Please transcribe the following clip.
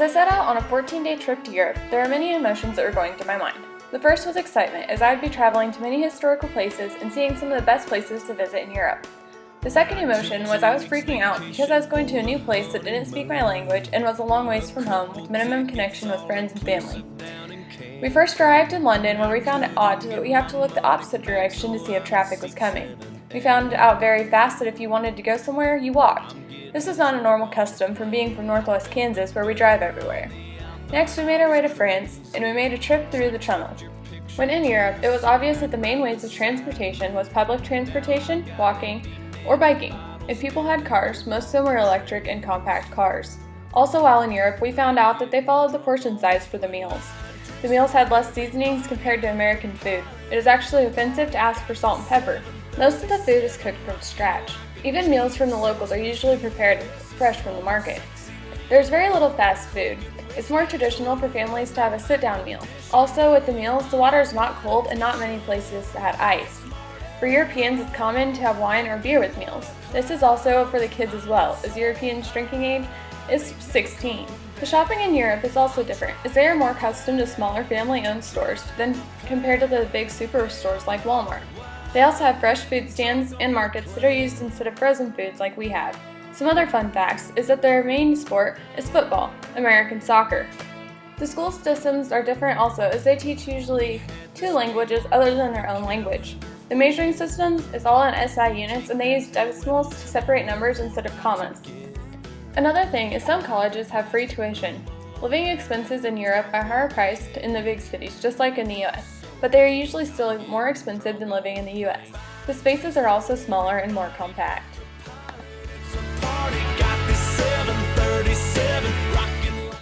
As I set out on a 14-day trip to Europe, there are many emotions that were going through my mind. The first was excitement, as I would be traveling to many historical places and seeing some of the best places to visit in Europe. The second emotion was I was freaking out because I was going to a new place that didn't speak my language and was a long ways from home with minimum connection with friends and family. We first arrived in London, where we found it odd that we have to look the opposite direction to see if traffic was coming. We found out very fast that if you wanted to go somewhere, you walked. This is not a normal custom from being from northwest Kansas, where we drive everywhere. Next, we made our way to France, and we made a trip through the Channel. When in Europe, it was obvious that the main ways of transportation was public transportation, walking, or biking. If people had cars, most of them were electric and compact cars. Also, while in Europe, we found out that they followed the portion size for the meals. The meals had less seasonings compared to American food. It is actually offensive to ask for salt and pepper. Most of the food is cooked from scratch. Even meals from the locals are usually prepared fresh from the market. There's very little fast food. It's more traditional for families to have a sit-down meal. Also, with the meals, the water is not cold and not many places had ice. For Europeans, it's common to have wine or beer with meals. This is also for the kids as well, as Europeans' drinking age is 16. The shopping in Europe is also different, as they are more accustomed to smaller family-owned stores than compared to the big superstores like Walmart. They also have fresh food stands and markets that are used instead of frozen foods like we have. Some other fun facts is that their main sport is football, American soccer. The school systems are different also, as they teach usually 2 languages other than their own language. The measuring systems is all in SI units, and they use decimals to separate numbers instead of commas. Another thing is some colleges have free tuition. Living expenses in Europe are higher priced in the big cities, just like in the US, but they are usually still more expensive than living in the US. The spaces are also smaller and more compact.